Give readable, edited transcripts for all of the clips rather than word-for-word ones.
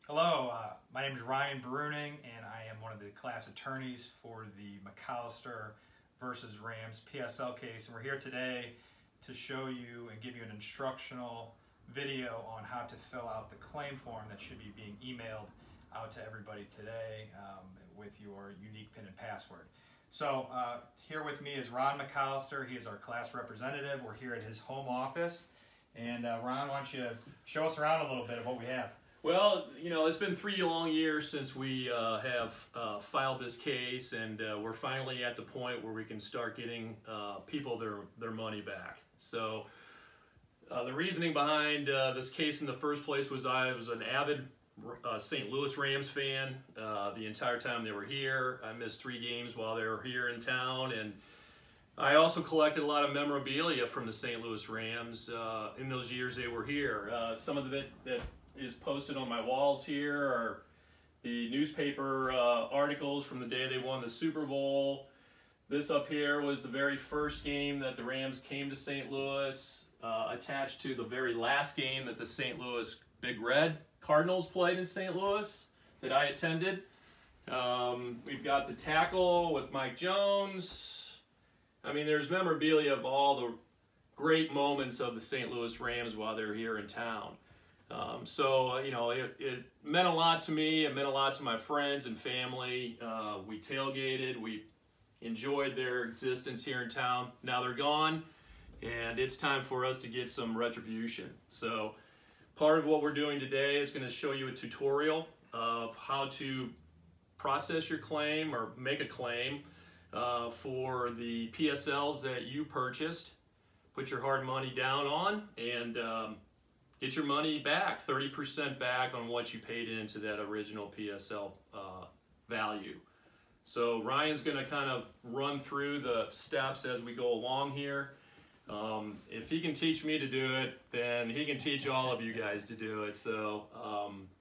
Hello, my name is Ryan Bruning, and I am one of the class attorneys for the McAllister versus Rams PSL case. And we're here today to show you and give you an instructional video on how to fill out the claim form that should be being emailed out to everybody today with your unique PIN and password. So here with me is Ron McAllister. He is our class representative. We're here at his home office. And Ron, why don't you show us around a little bit of what we have? Well, you know, it's been 3 long years since we have filed this case, and we're finally at the point where we can start getting people their money back. So the reasoning behind this case in the first place was I was an avid St. Louis Rams fan the entire time they were here. I missed 3 games while they were here in town, and I also collected a lot of memorabilia from the St. Louis Rams in those years they were here. Some of it that is posted on my walls here are the newspaper articles from the day they won the Super Bowl. This up here was the very first game that the Rams came to St. Louis, attached to the very last game that the St. Louis Big Red Cardinals played in St. Louis that I attended. We've got the tackle with Mike Jones. I mean, there's memorabilia of all the great moments of the St. Louis Rams while they're here in town. So, you know, it meant a lot to me. It meant a lot to my friends and family. We tailgated. We enjoyed their existence here in town. Now they're gone, and it's time for us to get some retribution. So part of what we're doing today is going to show you a tutorial of how to process your claim or make a claim for the PSLs that you purchased. Put your hard money down on and get your money back, 30% back on what you paid into that original PSL value. So Ryan's going to kind of run through the steps as we go along here. If he can teach me to do it, then he can teach all of you guys to do it. So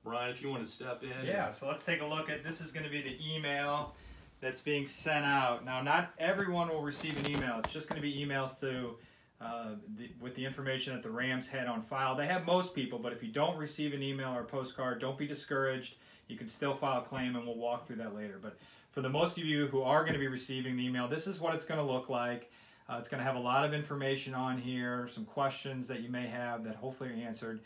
Ryan, if you want to step in. Yeah, so let's take a look at, this is going to be the email that's being sent out. Now, not everyone will receive an email. It's just going to be emails to with the information that the Rams had on file. They have most people, but if you don't receive an email or a postcard, don't be discouraged. You can still file a claim, and we'll walk through that later. But for the most of you who are going to be receiving the email, this is what it's going to look like. It's going to have a lot of information on here, some questions that you may have that hopefully are answered.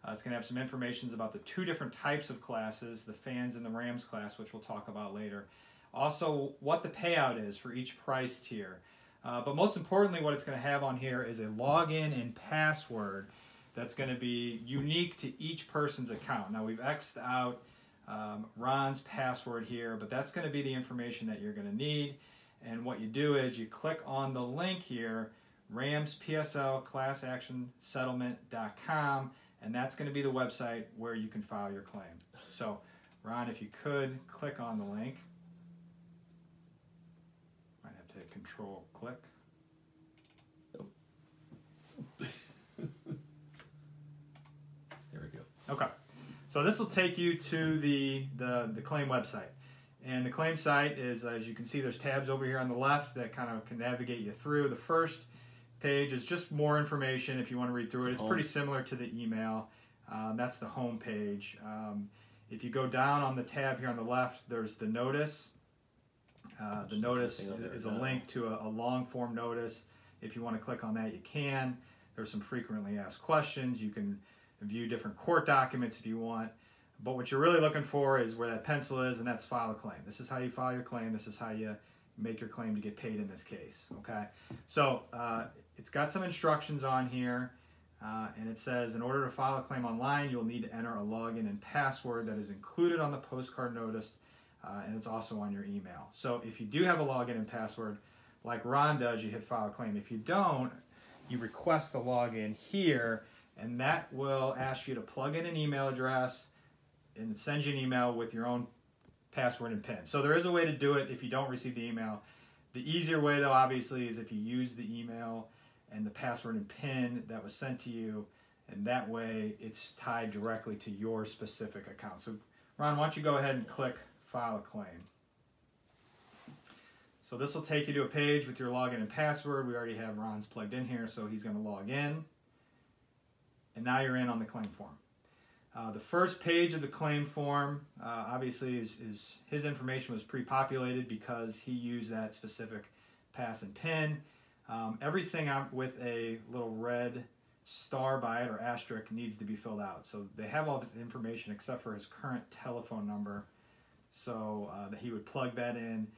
It's going to have some information about the 2 different types of classes, the fans and the Rams class, which we'll talk about later. Also, what the payout is for each price tier. But most importantly, what it's going to have on here is a login and password that's going to be unique to each person's account. Now, we've X'd out Ron's password here, but that's going to be the information that you're going to need. And what you do is you click on the link here, ramspslclassactionsettlement.com, and that's going to be the website where you can file your claim. So, Ron, if you could click on the link. Might have to control click. Oh. There we go. Okay. So this will take you to the claim website. And the claim site is, as you can see, there's tabs over here on the left that kind of can navigate you through. The first page is just more information if you want to read through it. It's pretty similar to the email. That's the home page. If you go down on the tab here on the left, there's the notice. The notice is a link to a long form notice. If you want to click on that, you can. There's some frequently asked questions. You can view different court documents if you want. But what you're really looking for is where that pencil is, and that's file a claim. This is how you file your claim. This is how you make your claim to get paid in this case. Okay. So it's got some instructions on here, and it says in order to file a claim online, you'll need to enter a login and password that is included on the postcard notice. And it's also on your email. So if you do have a login and password, like Ron does, you hit file a claim. If you don't, you request the login here, and that will ask you to plug in an email address and send you an email with your own password and PIN. So there is a way to do it if you don't receive the email. The easier way, though, obviously, is if you use the email and the password and PIN that was sent to you, and that way it's tied directly to your specific account. So Ron, why don't you go ahead and click File a Claim. So this will take you to a page with your login and password. We already have Ron's plugged in here, so he's going to log in. And now you're in on the claim form. The first page of the claim form, obviously, is his information was pre-populated because he used that specific pass and pin. Everything out with a little red star by it or asterisk needs to be filled out. So they have all of his information except for his current telephone number. So that he would plug that in.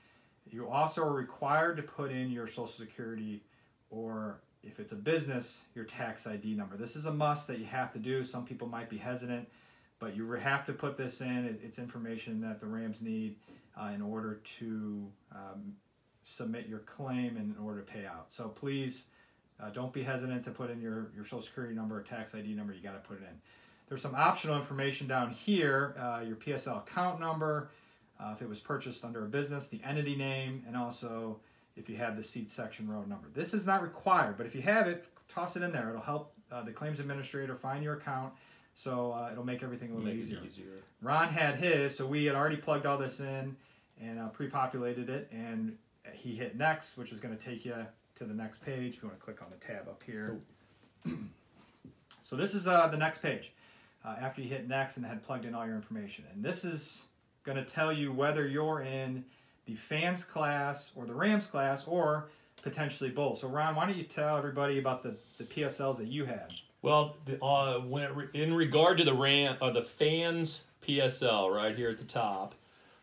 You also are required to put in your Social Security, or if it's a business, your tax ID number. This is a must that you have to do. Some people might be hesitant, but you have to put this in. It's information that the Rams need in order to submit your claim and in order to pay out. So please don't be hesitant to put in your Social Security number or tax ID number. You got to put it in. There's some optional information down here, your PSL account number, if it was purchased under a business, the entity name, and also if you have the seat section road number. This is not required, but if you have it, toss it in there. It'll help the claims administrator find your account, so it'll make everything a little easier. Ron had his, so we had already plugged all this in and pre-populated it, and he hit next, which is going to take you to the next page. If you want to click on the tab up here. So this is the next page after you hit next and had plugged in all your information. And this is going to tell you whether you're in the fans class or the Rams class or potentially both. So Ron, why don't you tell everybody about the PSLs that you had? Well, in regard to the fans PSL right here at the top,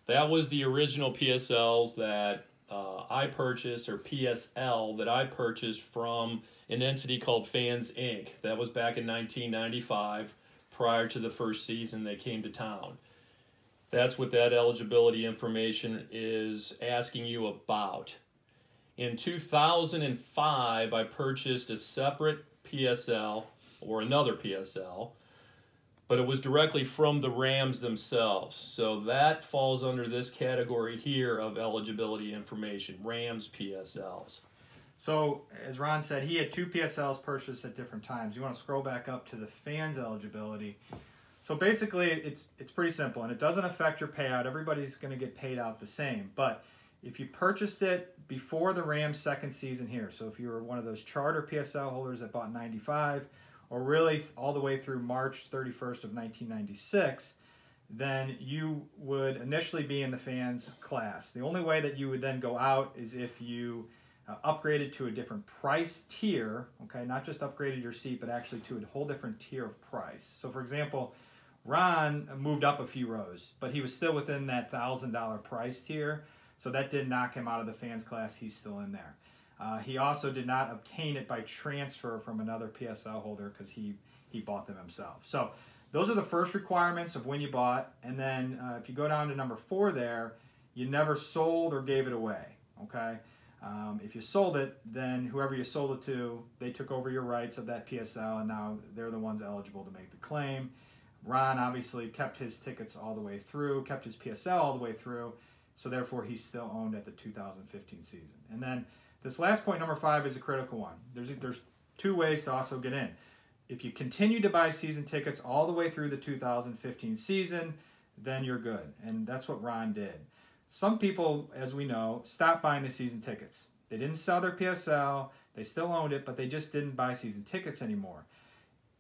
that was the original PSLs that I purchased, or PSL that I purchased from an entity called Fans Inc. That was back in 1995, prior to the first season they came to town. That's what that eligibility information is asking you about. In 2005, I purchased a separate PSL, or another PSL, but it was directly from the Rams themselves. So that falls under this category here of eligibility information, Rams PSLs. So, as Ron said, he had two PSLs purchased at different times. You want to scroll back up to the fans eligibility. So basically, it's pretty simple, and it doesn't affect your payout. Everybody's going to get paid out the same. But if you purchased it before the Rams' second season here, so if you were one of those charter PSL holders that bought in 95, or really all the way through March 31st of 1996, then you would initially be in the fans class. The only way that you would then go out is if you upgraded to a different price tier, okay, not just upgraded your seat, but actually to a whole different tier of price. So for example, Ron moved up a few rows, but he was still within that $1,000 price tier, so that did knock him out of the fans class. He's still in there. He also did not obtain it by transfer from another PSL holder because he bought them himself. So those are the first requirements of when you bought, and then if you go down to number 4 there, you never sold or gave it away, okay? If you sold it, then whoever you sold it to, they took over your rights of that PSL, and now they're the ones eligible to make the claim. Ron obviously kept his tickets all the way through, kept his PSL all the way through, so therefore he's still owned at the 2015 season. And then this last point, number 5, is a critical one. There's 2 ways to also get in. If you continue to buy season tickets all the way through the 2015 season, then you're good, and that's what Ron did. Some people, as we know, stopped buying the season tickets. They didn't sell their PSL, they still owned it, but they just didn't buy season tickets anymore.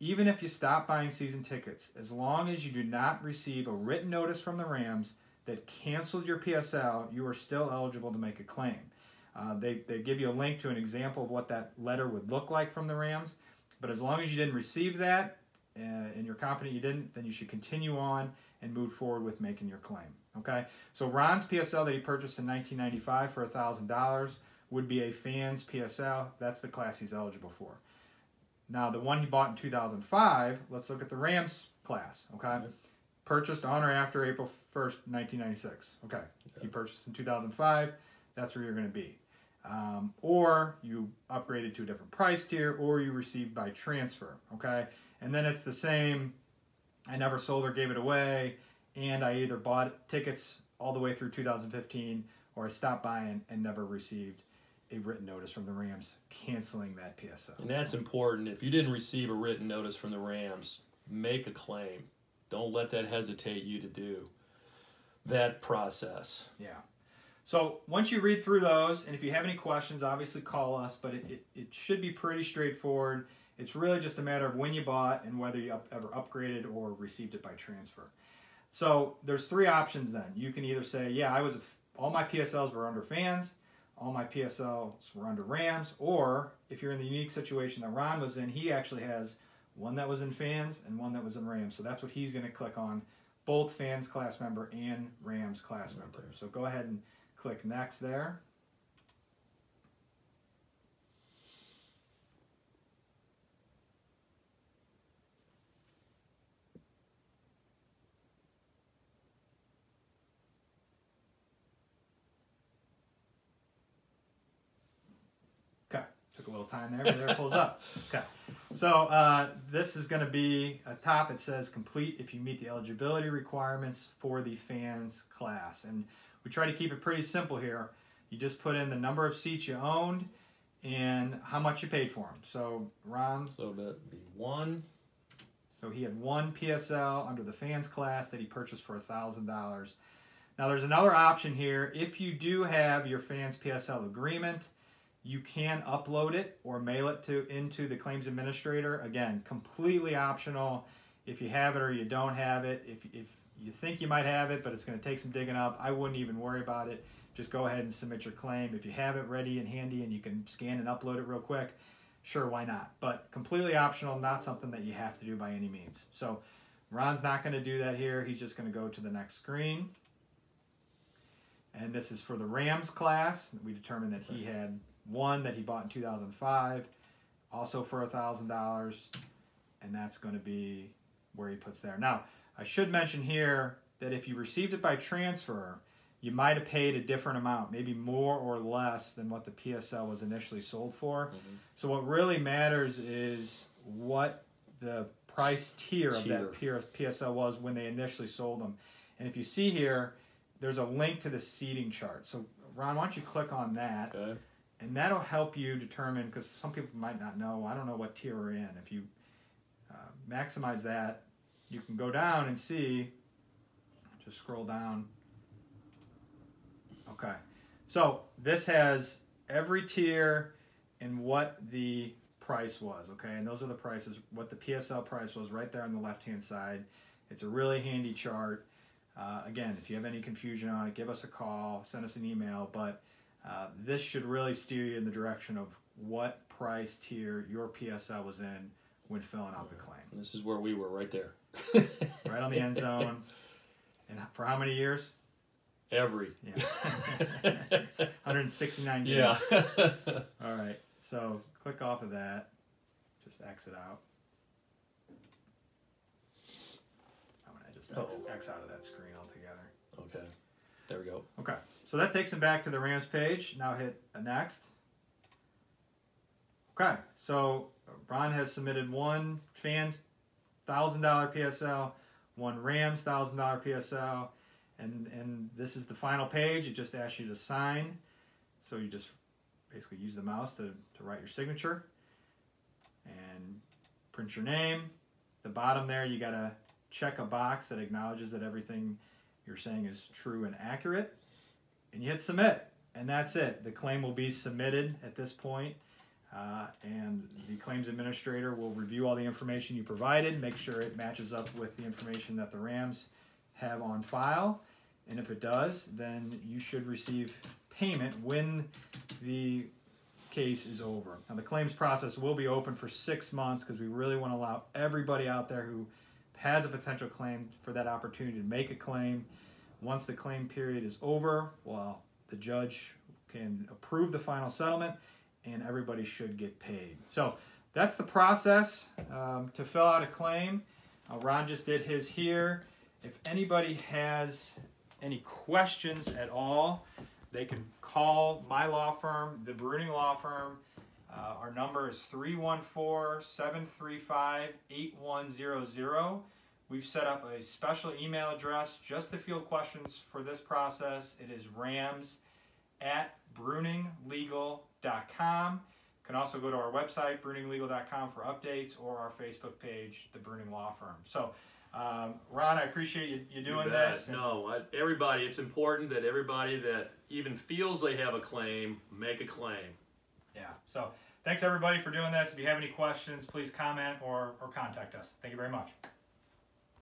Even if you stop buying season tickets, as long as you do not receive a written notice from the Rams that canceled your PSL, you are still eligible to make a claim. They give you a link to an example of what that letter would look like from the Rams, but as long as you didn't receive that and you're confident you didn't, then you should continue on and move forward with making your claim. Okay, so Ron's PSL that he purchased in 1995 for $1,000 would be a fans PSL. That's the class he's eligible for. Now, the one he bought in 2005, let's look at the Rams class. Okay, purchased on or after April 1st, 1996. Okay, he purchased in 2005. That's where you're going to be. Or you upgraded to a different price tier, or you received by transfer. Okay, and then it's the same. I never sold or gave it away, and I either bought tickets all the way through 2015, or I stopped buying and never received a written notice from the Rams canceling that PSL. And that's important. If you didn't receive a written notice from the Rams, make a claim. Don't let that hesitate you to do that process. Yeah. So once you read through those, and if you have any questions, obviously call us, but it should be pretty straightforward. It's really just a matter of when you bought and whether you ever upgraded or received it by transfer. So there's 3 options then. You can either say, yeah, all my PSLs were under fans, all my PSLs were under Rams, or if you're in the unique situation that Ron was in, he actually has one that was in fans and one that was in Rams. So that's what he's going to click on, both fans class member and Rams class member. So go ahead and click next there. Okay, took a little time there, but there it pulls up. Okay, so this is going to be a top. It says complete if you meet the eligibility requirements for the fans class, and we try to keep it pretty simple here. You just put in the number of seats you owned and how much you paid for them. So Ron, so that'd be 1. So he had 1 PSL under the fans class that he purchased for $1,000. Now there's another option here. If you do have your fans PSL agreement, you can upload it or mail it into the claims administrator. Again, completely optional. If you have it or you don't have it, if you think you might have it, but it's going to take some digging up, I wouldn't even worry about it. Just go ahead and submit your claim. If you have it ready and handy and you can scan and upload it real quick, sure, why not? But completely optional, not something that you have to do by any means. So Ron's not going to do that here. He's just going to go to the next screen. And this is for the Rams class. We determined that he had 1 that he bought in 2005, also for $1,000, and that's going to be where he puts there. Now, I should mention here that if you received it by transfer, you might have paid a different amount, maybe more or less than what the PSL was initially sold for. Mm-hmm. So what really matters is what the price tier of that PSL was when they initially sold them. And if you see here, there's a link to the seating chart. So Ron, why don't you click on that? Okay. And that'll help you determine, because some people might not know, I don't know what tier we're in. If you maximize that, you can go down and see, just scroll down. Okay, so this has every tier and what the price was, okay? And those are the prices, what the PSL price was right there on the left-hand side. It's a really handy chart. Again, if you have any confusion on it, give us a call, send us an email, but this should really steer you in the direction of what price tier your PSL was in when filling out the claim. This is where we were, right there. Right on the end zone. And for how many years? Every. Yeah. 169 days. Yeah. All right. So click off of that. Just exit out. I'm going to just X out of that screen altogether. Okay. There we go. Okay. So that takes him back to the Rams page. Now hit next. Okay. So Ron has submitted 1 fans $1,000 PSL, 1 Rams $1,000 PSL. And this is the final page. It just asks you to sign. So you just basically use the mouse to write your signature and print your name. The bottom there, you got to check a box that acknowledges that everything you're saying is true and accurate. And you hit submit. And that's it. The claim will be submitted at this point. And the claims administrator will review all the information you provided, make sure it matches up with the information that the Rams have on file. And if it does, then you should receive payment when the case is over. Now the claims process will be open for 6 months because we really want to allow everybody out there who has a potential claim for that opportunity to make a claim. Once the claim period is over, well, the judge can approve the final settlement and everybody should get paid. So that's the process to fill out a claim. Ron just did his here. If anybody has any questions at all, they can call my law firm, the Bruning Law Firm. Our number is 314-735-8100. We've set up a special email address just to field questions for this process. It is rams@bruninglegal.com. You can also go to our website, bruninglegal.com, for updates, or our Facebook page, the Bruning Law Firm. So, Ron, I appreciate you doing this. No, everybody, it's important that everybody that even feels they have a claim, make a claim. Yeah, so thanks everybody for doing this. If you have any questions, please comment or contact us. Thank you very much.